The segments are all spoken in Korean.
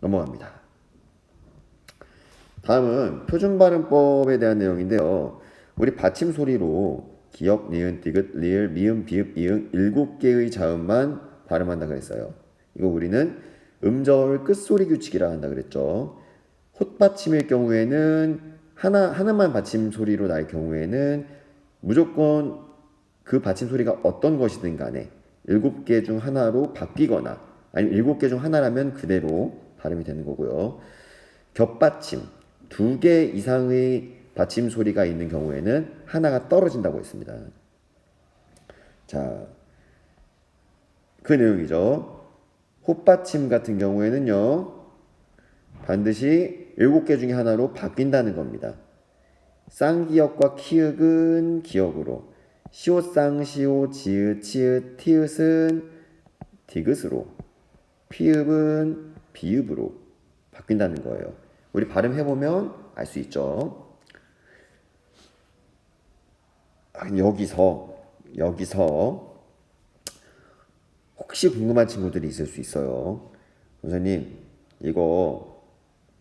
넘어갑니다. 다음은 표준발음법에 대한 내용인데요. 우리 받침 소리로 기역, 니은, 디귿, 리을, 미음, 비읍, 이응 7개의 자음만 발음한다 그랬어요. 이거 우리는 음절 끝소리 규칙이라 한다 그랬죠. 헛받침일 경우에는 하나만 받침 소리로 날 경우에는 무조건 그 받침 소리가 어떤 것이든 간에 7개 중 하나로 바뀌거나 아니면 7개 중 하나라면 그대로 발음이 되는 거고요. 겹받침 2개 이상의 받침 소리가 있는 경우에는 하나가 떨어진다고 했습니다. 자, 그 내용이죠. 헛받침 같은 경우에는요, 반드시 7개 중에 하나로 바뀐다는 겁니다. 쌍기역과 키읔은 기역으로, 시옷, 시오, 지읒, 치읒, 티읒은 디귿으로, 피읍은 비읍으로 바뀐다는 거예요. 우리 발음해보면 알 수 있죠. 여기서 혹시 궁금한 친구들이 있을 수 있어요. 선생님, 이거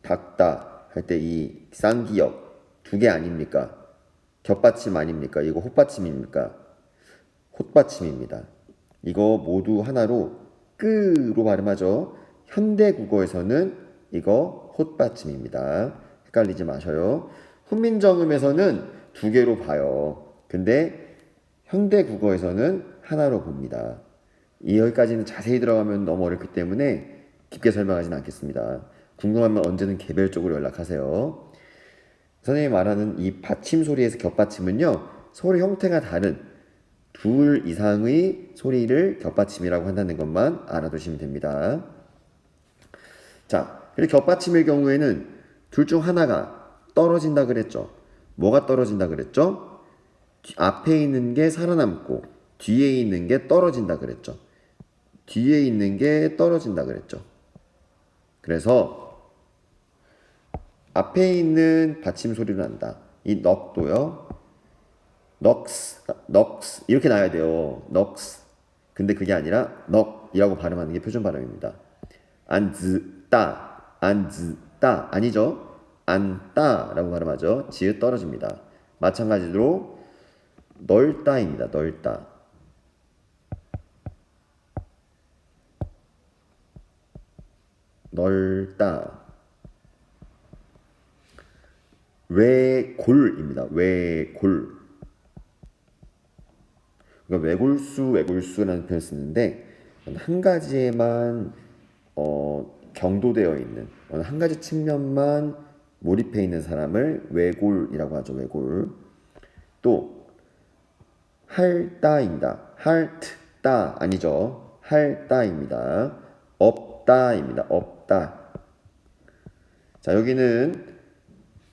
닭다 할 때 이 쌍기역 2개 아닙니까? 겹받침 아닙니까? 이거 헛받침입니까? 헛받침입니다. 이거 모두 하나로 끄로 발음하죠. 현대 국어에서는 이거 헛받침입니다. 헷갈리지 마셔요. 훈민정음에서는 2개로 봐요. 근데 현대 국어에서는 하나로 봅니다. 여기까지는 자세히 들어가면 너무 어렵기 때문에 깊게 설명하지는 않겠습니다. 궁금하면 언제든 개별적으로 연락하세요. 선생님이 말하는 이 받침 소리에서 겹받침은요, 소리 형태가 다른 둘 이상의 소리를 겹받침이라고 한다는 것만 알아두시면 됩니다. 자, 그리고 겹받침일 경우에는 둘 중 하나가 떨어진다 그랬죠. 뭐가 떨어진다 그랬죠? 앞에 있는 게 살아남고 뒤에 있는 게 떨어진다 그랬죠. 뒤에 있는 게 떨어진다 그랬죠. 그래서 앞에 있는 받침 소리를 난다. 이 넋도요. 넋 이렇게 나야 돼요. 넋. 근데 그게 아니라 넋이라고 발음하는 게 표준 발음입니다. 안즈따 아니죠. 안따라고 발음하죠. 지읒 떨어집니다. 마찬가지로 널따입니다. 널따. 널따. 외골입니다. 외골. 그러니까 외골수라는 표현을 쓰는데 한 가지에만 경도되어 있는 어느 한 가지 측면만 몰입해 있는 사람을 외골이라고 하죠. 외골. 또 할따입니다. 할트따 아니죠. 할따입니다. 없다입니다. 없다. 자, 여기는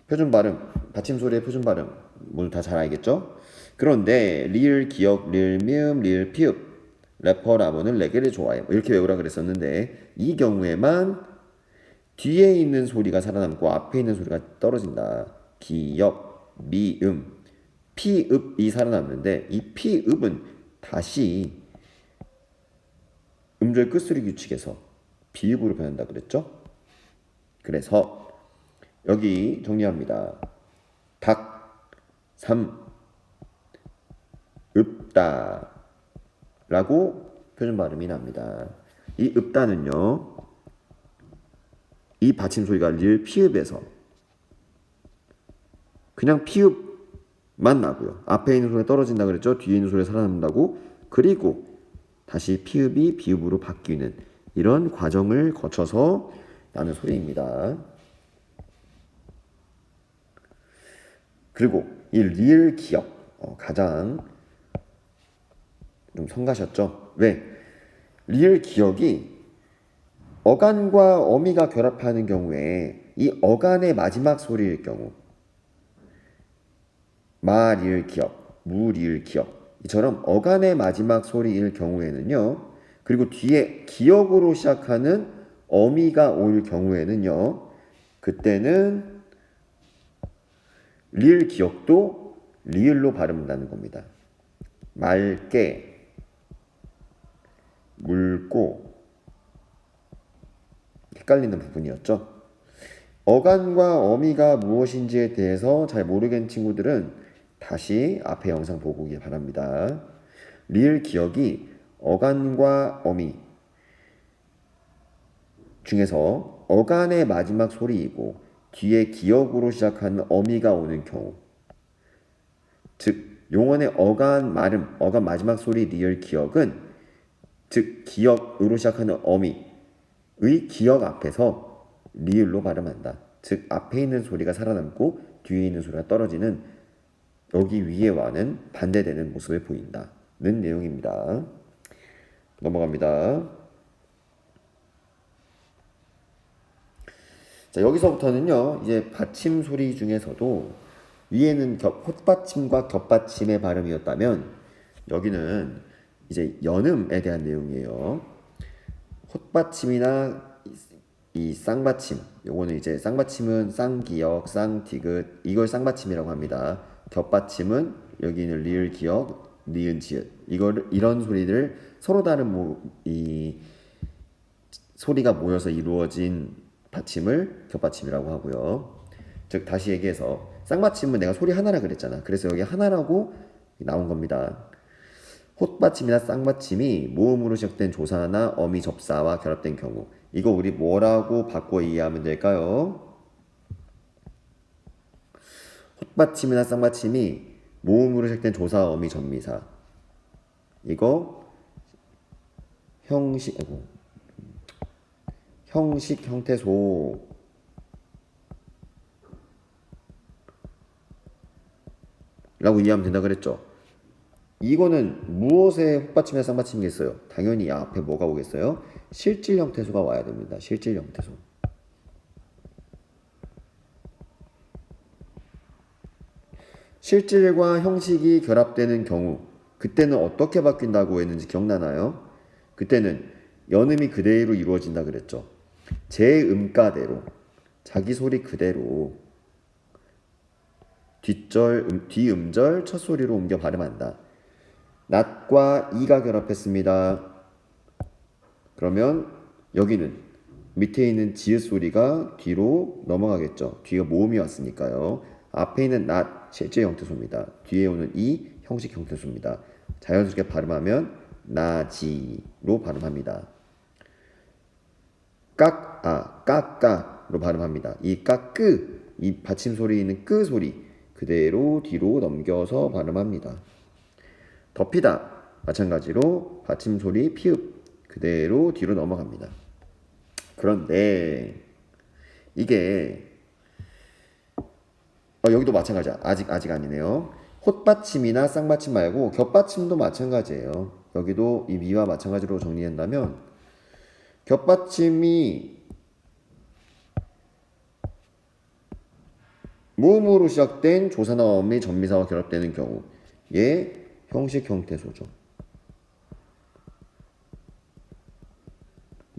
표준 발음, 받침 소리의 표준 발음 모두 다 잘 알겠죠? 그런데 리을, 기역, 리을, 미음, 리을, 피읍, 래퍼, 라모는 레게를 좋아해 이렇게 외우라 그랬었는데 이 경우에만 뒤에 있는 소리가 살아남고 앞에 있는 소리가 떨어진다. 기역, 미음, 피읍이 살아남는데 이 피읍은 다시 음절 끝소리 규칙에서 비읍으로 변한다 그랬죠? 그래서 여기 정리합니다. 닭, 삼, 읍다 라고 표준 발음이 납니다. 이 읍다는요, 이 받침 소리가 릴 피읍에서 그냥 피읍만 나고요. 앞에 있는 소리가 떨어진다 그랬죠. 뒤에 있는 소리가 살아남는다고. 그리고 다시 피읍이 비읍으로 바뀌는 이런 과정을 거쳐서 나는 소리입니다. 그리고 이 리을 기역 가장 좀 성가셨죠? 왜? 리을 기역이 어간과 어미가 결합하는 경우에 이 어간의 마지막 소리일 경우 마 리을 기역, 무 리을 기역 이처럼 어간의 마지막 소리일 경우에는요. 그리고 뒤에 기역으로 시작하는 어미가 올 경우에는요. 그때는 리을 기역도 리을로 발음한다는 겁니다. 맑게, 묽고 헷갈리는 부분이었죠. 어간과 어미가 무엇인지에 대해서 잘 모르겠는 친구들은 다시 앞에 영상 보고 오길 바랍니다. 리을 기억이 어간과 어미 중에서 어간의 마지막 소리이고 뒤에 기억으로 시작하는 어미가 오는 경우, 즉 용언의 어간 말음, 어간 마지막 소리 리을 기억은 즉 기억으로 시작하는 어미의 기억 앞에서 리을로 발음한다. 즉 앞에 있는 소리가 살아남고 뒤에 있는 소리가 떨어지는 여기 위에와는 반대되는 모습을 보인다는 내용입니다. 넘어갑니다. 자, 여기서부터는요, 이제 받침 소리 중에서도 위에는 헛받침과 겹받침의 발음이었다면 여기는 이제 연음에 대한 내용이에요. 헛받침이나 이 쌍받침, 요거는 이제 쌍받침은 쌍기역, 쌍디귿, 이걸 쌍받침이라고 합니다. 겹받침은 여기는 리을 기역, 니은 지읒, 이런 소리를 서로 다른 이 소리가 모여서 이루어진 받침을 겹받침이라고 하고요. 즉 다시 얘기해서 쌍받침은 내가 소리 하나라 그랬잖아. 그래서 여기 하나라고 나온 겁니다. 헛받침이나 쌍받침이 모음으로 시작된 조사나 어미 접사와 결합된 경우, 이거 우리 뭐라고 바꿔 이해하면 될까요? 헛받침이나 쌍받침이 모음으로 시작된 조사, 어미, 접미사, 이거 형식 형태소 라고 이해하면 된다 그랬죠. 이거는 무엇의 헛받침이나 쌍받침이겠어요? 당연히 앞에 뭐가 오겠어요? 실질 형태소가 와야 됩니다. 실질 형태소. 실질과 형식이 결합되는 경우, 그때는 어떻게 바뀐다고 했는지 기억나나요? 그때는 연음이 그대로 이루어진다 그랬죠. 제 음가대로, 자기 소리 그대로 뒤음절 첫 소리로 옮겨 발음한다. 낫과 이가 결합했습니다. 그러면 여기는 밑에 있는 지읒 소리가 뒤로 넘어가겠죠. 뒤에 모음이 왔으니까요. 앞에 있는 낫 실제 형태소입니다. 뒤에 오는 이 형식 형태소입니다. 자연스럽게 발음하면 나지로 발음합니다. 까까로 발음합니다. 이 까끄, 이 받침 소리 있는 끄 소리 그대로 뒤로 넘겨서 발음합니다. 덮이다 마찬가지로 받침 소리 피읍 그대로 뒤로 넘어갑니다. 그런데 이게 여기도 마찬가지야. 아직 아니네요. 헛받침이나 쌍받침 말고 겹받침도 마찬가지예요. 여기도 이 미와 마찬가지로 정리한다면 겹받침이 모음으로 시작된 조사나 어미, 접미사와 결합되는 경우, 얘 형식 형태소죠.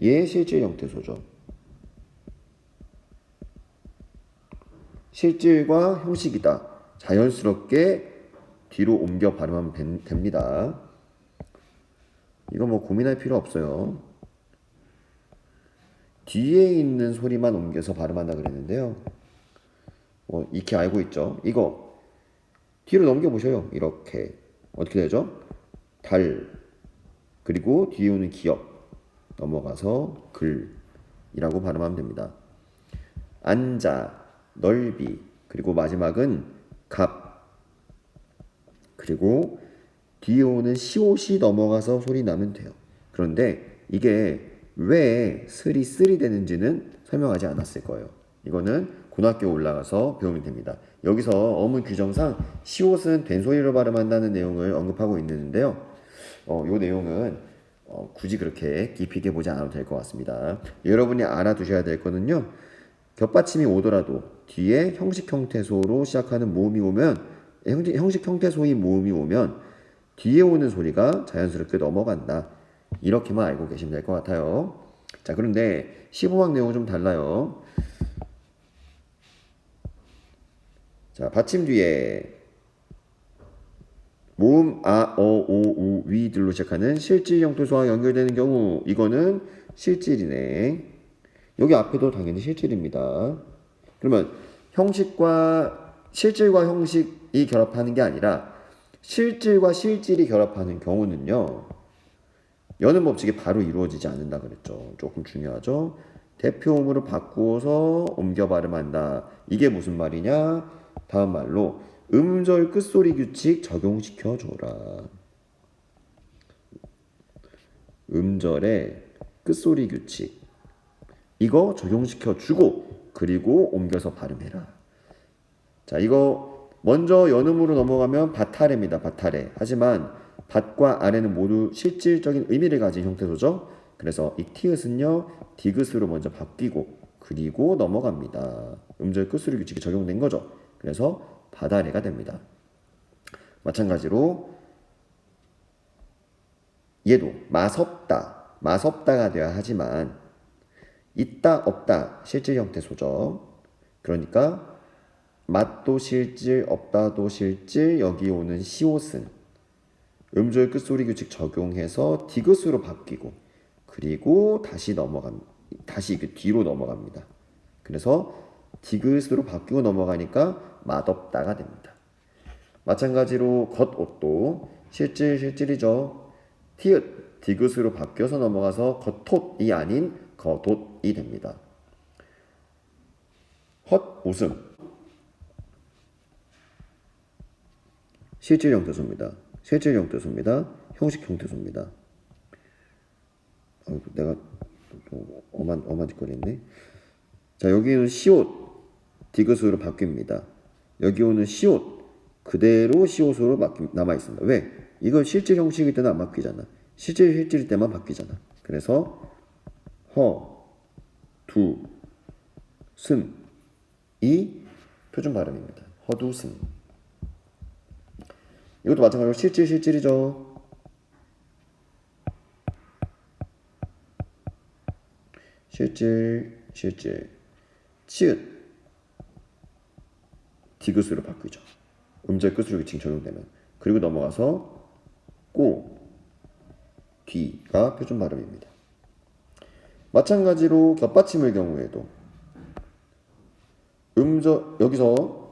얘 실질 형태소죠. 실질과 형식이다. 자연스럽게 뒤로 옮겨 발음하면 됩니다. 이거 뭐 고민할 필요 없어요. 뒤에 있는 소리만 옮겨서 발음한다 그랬는데요. 익히 알고 있죠. 이거 뒤로 넘겨보셔요. 이렇게 어떻게 되죠? 달 그리고 뒤에 오는 기역 넘어가서 글이라고 발음하면 됩니다. 앉아, 넓이, 그리고 마지막은 갑, 그리고 뒤에 오는 시옷이 넘어가서 소리 나면 돼요. 그런데 이게 왜 쓰리 되는지는 설명하지 않았을 거예요. 이거는 고등학교 올라가서 배우면 됩니다. 여기서 어문 규정상 시옷은 된소리로 발음한다는 내용을 언급하고 있는데요. 이 내용은 굳이 그렇게 깊이 있게 보지 않아도 될 것 같습니다. 여러분이 알아두셔야 될 거는요. 겹받침이 오더라도 뒤에 형식 형태소로 시작하는 모음이 오면 형식 형태소인 모음이 오면 뒤에 오는 소리가 자연스럽게 넘어간다. 이렇게만 알고 계시면 될 것 같아요. 자, 그런데 15학 내용은 좀 달라요. 자, 받침 뒤에 모음 아, 어, 오, 우, 위들로 시작하는 실질 형태소와 연결되는 경우, 이거는 실질이네. 여기 앞에도 당연히 실질입니다. 그러면 형식과 실질과 형식이 결합하는 게 아니라 실질과 실질이 결합하는 경우는요. 여는 법칙이 바로 이루어지지 않는다 그랬죠. 조금 중요하죠. 대표음으로 바꾸어서 옮겨 발음한다. 이게 무슨 말이냐? 다음 말로 음절 끝소리 규칙 적용시켜 줘라. 음절의 끝소리 규칙 이거 적용시켜 주고 그리고 옮겨서 발음해라. 자, 이거 먼저 연음으로 넘어가면 밭아래입니다. 밭아래. 하지만 밭과 아래는 모두 실질적인 의미를 가진 형태소죠. 그래서 이 티읕은요 디귿으로 먼저 바뀌고 그리고 넘어갑니다. 음절 끝소리 규칙이 적용된 거죠. 그래서 밭아래가 됩니다. 마찬가지로 얘도 맛없다, 맛없다가 되어야 하지만 있다, 없다 실질 형태소죠. 그러니까 맛도 실질, 없다도 실질, 여기 오는 시옷은 음절 끝소리 규칙 적용해서 디귿으로 바뀌고 그리고 다시 이게 뒤로 넘어갑니다. 그래서 디귿으로 바뀌고 넘어가니까 맛없다가 됩니다. 마찬가지로 겉옷도 실질이죠. 티읕, 디귿으로 바뀌어서 넘어가서 겉옷이 아닌 겉옷이 됩니다. 헛웃음 실질 형태소입니다. 실질 형태소입니다. 형식 형태소입니다. 내가 엄한 짓거리 했네. 자, 여기는 시옷 디귿으로 바뀝니다. 여기 오는 시옷 그대로 시옷으로 남아 있습니다. 왜? 이건 실질 형식일 때는 안 바뀌잖아. 실질일 때만 바뀌잖아. 그래서 허, 두, 슴, 이 표준 발음입니다. 허두슴. 이것도 마찬가지로 실질이죠. 실질. 치읓 디귿으로 바뀌죠. 음절 끝으로 규칙 적용되면. 그리고 넘어가서 꼬, 뒤가 표준 발음입니다. 마찬가지로 겹받침의 경우에도 여기서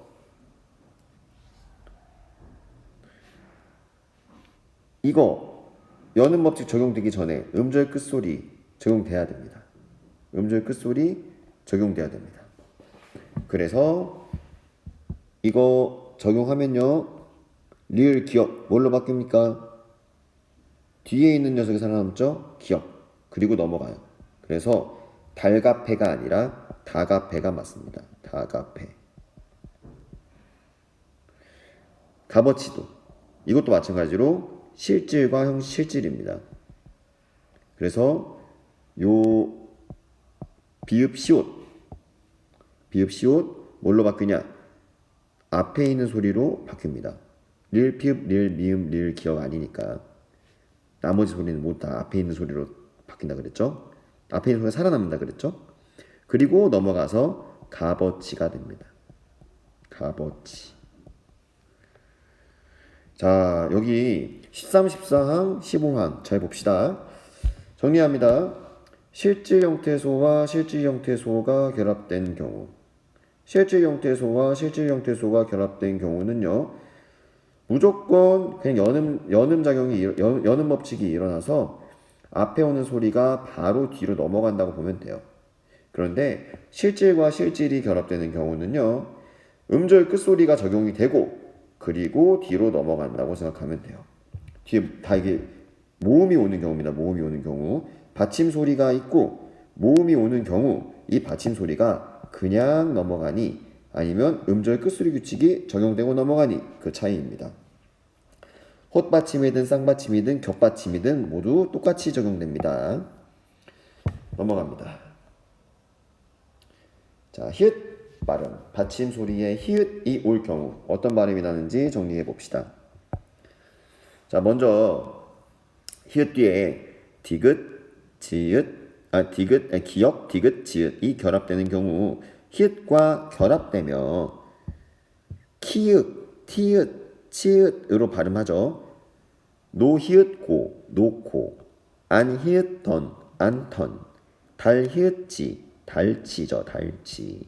이거 여는 법칙 적용되기 전에 음절 끝소리 적용돼야 됩니다. 음절 끝소리 적용돼야 됩니다. 그래서 이거 적용하면요 리을 기역 뭘로 바뀝니까? 뒤에 있는 녀석이 살아남죠? 기역. 그리고 넘어가요. 그래서 달가패가 아니라 다가패가 맞습니다. 다가패. 값어치도 이것도 마찬가지로 실질과 형실질입니다. 그래서 요 비읍 시옷 뭘로 바뀌냐? 앞에 있는 소리로 바뀝니다. 릴 피읍 릴 미음 릴 기역 아니니까 나머지 소리는 모두 다 앞에 있는 소리로 바뀐다 그랬죠? 앞에 있는 소리가 살아남는다 그랬죠? 그리고 넘어가서 값어치가 됩니다. 값어치. 자, 여기 13, 14항, 15항 잘 봅시다. 정리합니다. 실질 형태소와 실질 형태소가 결합된 경우. 실질 형태소와 실질 형태소가 결합된 경우는요. 무조건 그냥 연음 법칙이 일어나서 앞에 오는 소리가 바로 뒤로 넘어간다고 보면 돼요. 그런데 실질과 실질이 결합되는 경우는요. 음절 끝소리가 적용이 되고 그리고 뒤로 넘어간다고 생각하면 돼요. 뒤에 다 이게 모음이 오는 경우입니다. 모음이 오는 경우. 받침 소리가 있고 모음이 오는 경우 이 받침 소리가 그냥 넘어가니 아니면 음절 끝소리 규칙이 적용되고 넘어가니 그 차이입니다. 헛받침이든 쌍받침이든 겹받침이든 모두 똑같이 적용됩니다. 넘어갑니다. 자, 히읗 발음. 받침 소리에 히읗이 올 경우 어떤 발음이 나는지 정리해 봅시다. 자, 먼저 히읗 뒤에 디귿, 기역, 디귿, 지읒이 결합되는 경우 히읗과 결합되며 키읔, 티읕, 치읒으로 발음하죠. 노히읗고, 노코, 안히읗던, 안턴, 달히읗지, 달치죠, 달치.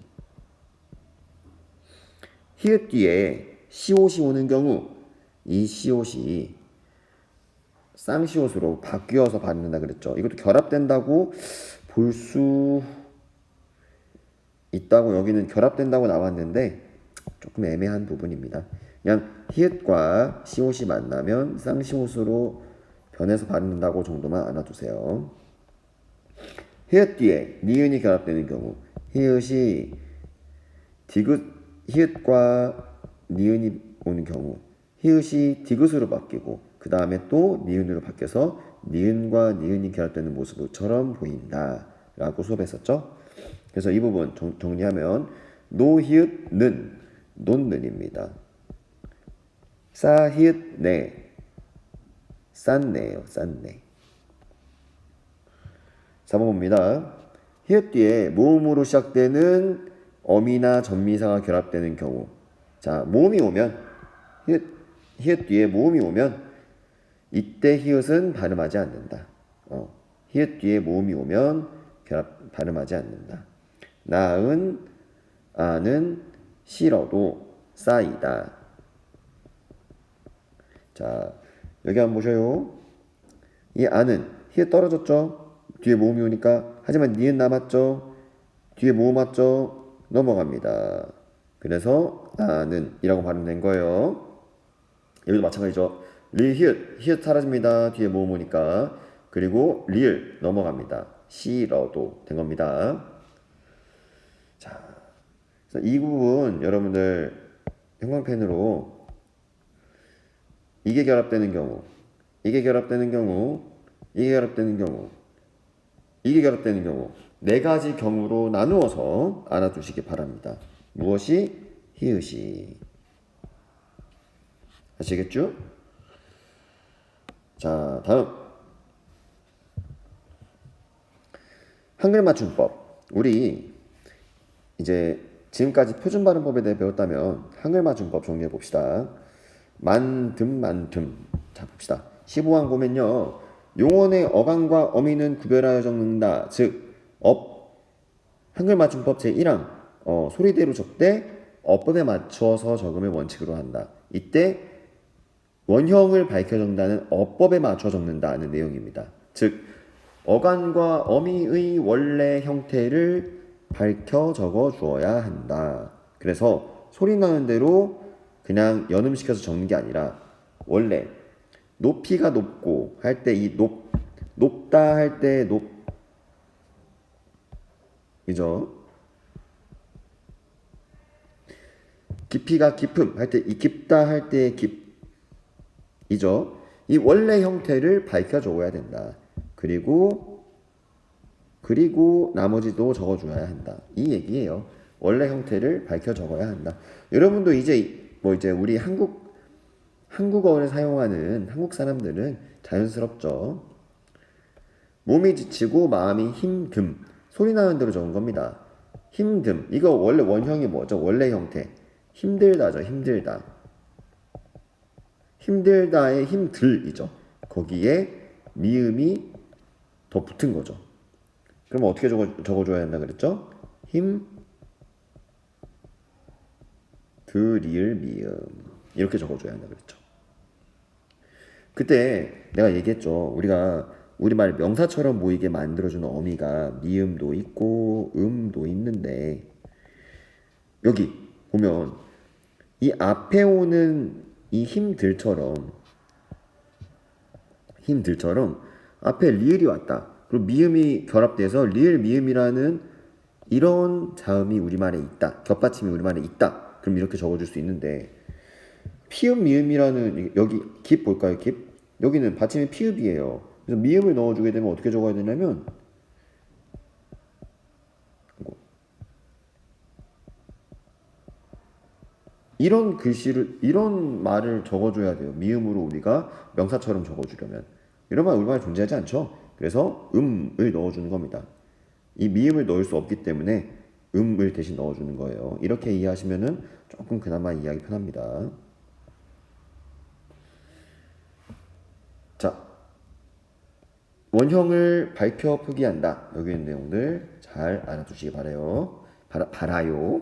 히읗 뒤에 시옷이 오는 경우 이 시옷이 쌍시옷으로 바뀌어서 받는다 그랬죠. 이것도 결합된다고 볼 수 있다고 여기는 결합된다고 나왔는데 조금 애매한 부분입니다. 그냥 히읗과 시옷이 만나면 쌍시옷으로 변해서 받는다고 정도만 알아두세요. 히읗 뒤에 니은이 결합되는 경우 히읗이 디귿 히읗과 니은이 오는 경우 히읗이 디귿으로 바뀌고 그 다음에 또 니은으로 바뀌어서 니은과 니은이 결합되는 모습처럼 보인다 라고 수업했었죠. 그래서 이 부분 정리하면 노히읗는 논는입니다. 싸히읗네 싼네요, 싼네. 4번 봅니다. 히읗 뒤에 모음으로 시작되는 어미나 전미사가 결합되는 경우 자 모음이 오면 히읗 뒤에 모음이 오면 이때 히읗은 발음하지 않는다. 히읗 뒤에 모음이 오면 발음하지 않는다. 나은 아는 싫어도 싸이다. 자 여기 한번 보셔요. 이 아는 히읗 떨어졌죠. 뒤에 모음이 오니까 하지만 니은 남았죠. 뒤에 모음 왔죠. 넘어갑니다. 그래서 아는 이라고 발음된 거예요. 여기도 마찬가지죠. 리 히읗 사라집니다. 뒤에 모음 오니까. 그리고 리을 넘어갑니다. 싫어도 된 겁니다. 자, 그래서 이 부분 여러분들 형광펜으로 이게 결합되는 경우, 이게 결합되는 경우, 이게 결합되는 경우, 이게 결합되는 경우 네 가지 경우로 나누어서 알아두시기 바랍니다. 무엇이? 히읗이. 아시겠죠? 자, 다음 한글 맞춤법. 우리 이제 지금까지 표준 발음법에 대해 배웠다면 한글 맞춤법 정리해 봅시다. 만듬. 자 봅시다. 15항 보면요. 용언의 어간과 어미는 구별하여 적는다. 즉 한글 맞춤법 제1항 소리대로 적되 어법에 맞춰서 적음을 원칙으로 한다. 이때 원형을 밝혀 적는다는 어법에 맞춰 적는다는 내용입니다. 즉 어간과 어미의 원래 형태를 밝혀 적어 주어야 한다. 그래서 소리 나는 대로 그냥 연음시켜서 적는 게 아니라 원래 높이가 높고 할 때 이 높다 할 때 그죠? 깊이가 깊음 할 때 이 깊다 할 때 깊이죠. 이 원래 형태를 밝혀 적어야 된다. 그리고 나머지도 적어줘야 한다. 이 얘기예요. 원래 형태를 밝혀 적어야 한다. 여러분도 이제 우리 한국어를 사용하는 한국 사람들은 자연스럽죠. 몸이 지치고 마음이 힘듦. 소리 나는 대로 적은 겁니다. 힘듦. 이거 원래 원형이 뭐죠? 원래 형태. 힘들다죠. 힘들다. 힘들다의 힘들이죠. 거기에 미음이 더 붙은 거죠. 그럼 어떻게 적어줘야 한다 그랬죠? 힘, 드리을 미음 이렇게 적어줘야 한다 그랬죠. 그때 내가 얘기했죠. 우리가 우리말 명사처럼 보이게 만들어주는 어미가 미음도 있고 음도 있는데 여기 보면 이 앞에 오는 이 힘들처럼 앞에 리을이 왔다. 그리고 미음이 결합돼서 리을 미음이라는 이런 자음이 우리말에 있다. 겹받침이 우리말에 있다. 그럼 이렇게 적어줄 수 있는데 피읍 미음이라는 여기 깁 볼까요? 깁? 여기는 받침이 피읍이에요. 그래서 미음을 넣어주게 되면 어떻게 적어야 되냐면 이런 글씨를 이런 말을 적어줘야 돼요. 미음으로 우리가 명사처럼 적어주려면 이런 말 우리말에 존재하지 않죠. 그래서 음을 넣어주는 겁니다. 이 미음을 넣을 수 없기 때문에 음을 대신 넣어주는 거예요. 이렇게 이해하시면은 조금 그나마 이해하기 편합니다. 자, 원형을 밝혀 표기한다. 여기 있는 내용들 잘 알아두시기 바라요. 바라요.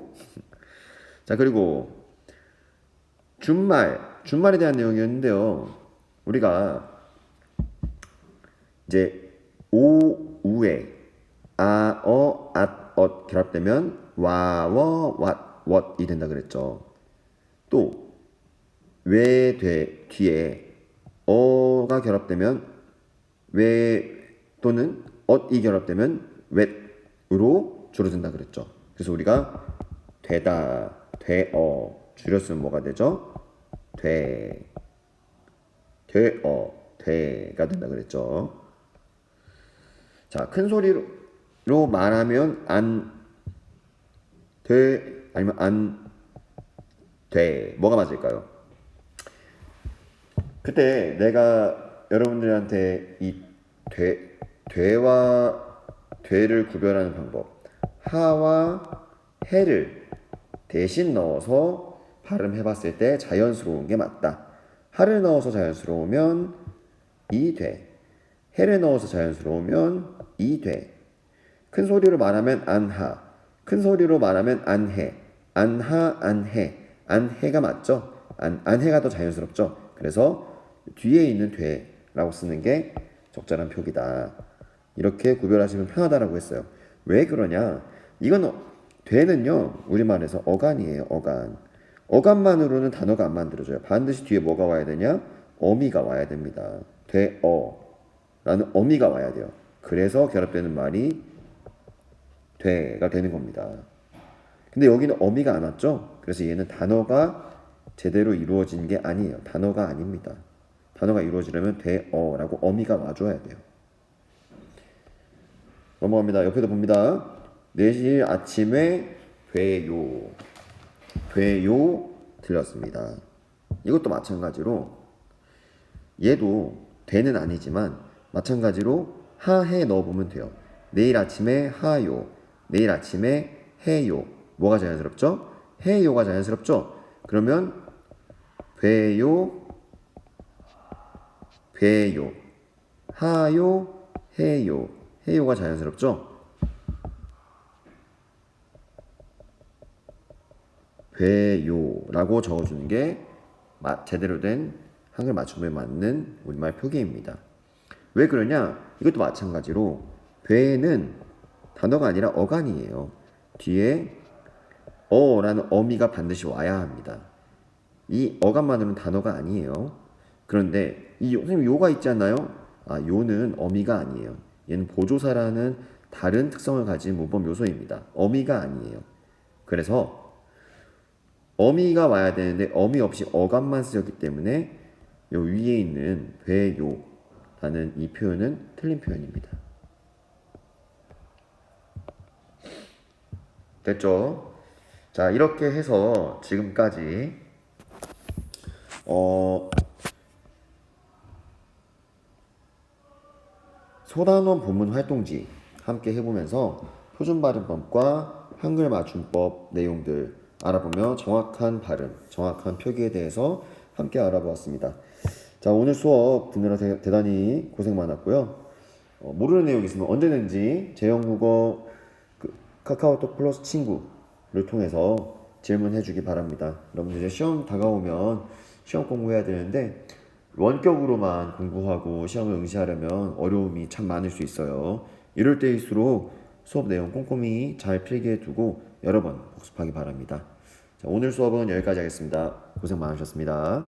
자, 그리고 준말에 대한 내용이었는데요. 우리가 이제 오, 우에 아, 어, 앗, 엇 결합되면 와, 워, 왓, 왓이 된다 그랬죠. 또 왜, 뒤에 어가 결합되면 왜 또는 엇이 결합되면 웻으로 줄어든다 그랬죠. 그래서 우리가 되다, 되어 줄였으면 뭐가 되죠? 되어, 되가 된다 그랬죠. 자, 큰 소리로 말하면 안 돼, 아니면 안 돼. 뭐가 맞을까요? 그때 내가 여러분들한테 이 되와 되를 구별하는 방법, 하와 해를 대신 넣어서 발음해봤을 때 자연스러운 게 맞다. 하를 넣어서 자연스러우면 이 돼. 해를 넣어서 자연스러우면 이 돼. 큰 소리로 말하면 안하. 큰 소리로 말하면 안해. 안하, 안해. 안해가 맞죠? 안해가 더 자연스럽죠? 그래서 뒤에 있는 돼라고 쓰는 게 적절한 표기다. 이렇게 구별하시면 편하다라고 했어요. 왜 그러냐? 이건 돼는요, 우리말에서 어간이에요. 어간. 어간만으로는 단어가 안 만들어져요. 반드시 뒤에 뭐가 와야 되냐? 어미가 와야 됩니다. 되어라는 어미가 와야 돼요. 그래서 결합되는 말이 돼가 되는 겁니다. 근데 여기는 어미가 안 왔죠? 그래서 얘는 단어가 제대로 이루어진 게 아니에요. 단어가 아닙니다. 단어가 이루어지려면 되어라고 어미가 와줘야 돼요. 넘어갑니다. 옆에도 봅니다. 내일 아침에 돼요. 돼요 들렸습니다. 이것도 마찬가지로 얘도 돼는 아니지만 마찬가지로 하해 넣어보면 돼요. 내일 아침에 하요. 내일 아침에 해요. 뭐가 자연스럽죠? 해요가 자연스럽죠? 그러면 돼요, 돼요, 하요, 해요. 해요가 자연스럽죠? 돼요라고 적어주는 게 제대로 된 한글 맞춤에 맞는 우리말 표기입니다. 왜 그러냐? 이것도 마찬가지로 돼는 단어가 아니라 어간이에요. 뒤에 어라는 어미가 반드시 와야 합니다. 이 어간만으로는 단어가 아니에요. 그런데 이 선생님 요가 있지 않나요? 아, 요는 어미가 아니에요. 얘는 보조사라는 다른 특성을 가진 문법 요소입니다. 어미가 아니에요. 그래서 어미가 와야 되는데 어미 없이 어간만 쓰였기 때문에 요 위에 있는 돼요라는 이 표현은 틀린 표현입니다. 됐죠? 자, 이렇게 해서 지금까지 소단원 본문 활동지 함께 해보면서 표준 발음법과 한글 맞춤법 내용들 알아보며 정확한 발음, 정확한 표기에 대해서 함께 알아보았습니다. 자, 오늘 수업 듣느라 대단히 고생 많았고요. 모르는 내용 있으면 언제든지 재영국어 카카오톡 플러스 친구를 통해서 질문해 주기 바랍니다. 여러분들 이제 시험 다가오면 시험 공부해야 되는데 원격으로만 공부하고 시험을 응시하려면 어려움이 참 많을 수 있어요. 이럴 때일수록 수업 내용 꼼꼼히 잘 필기해 두고 여러 번 복습하기 바랍니다. 자, 오늘 수업은 여기까지 하겠습니다. 고생 많으셨습니다.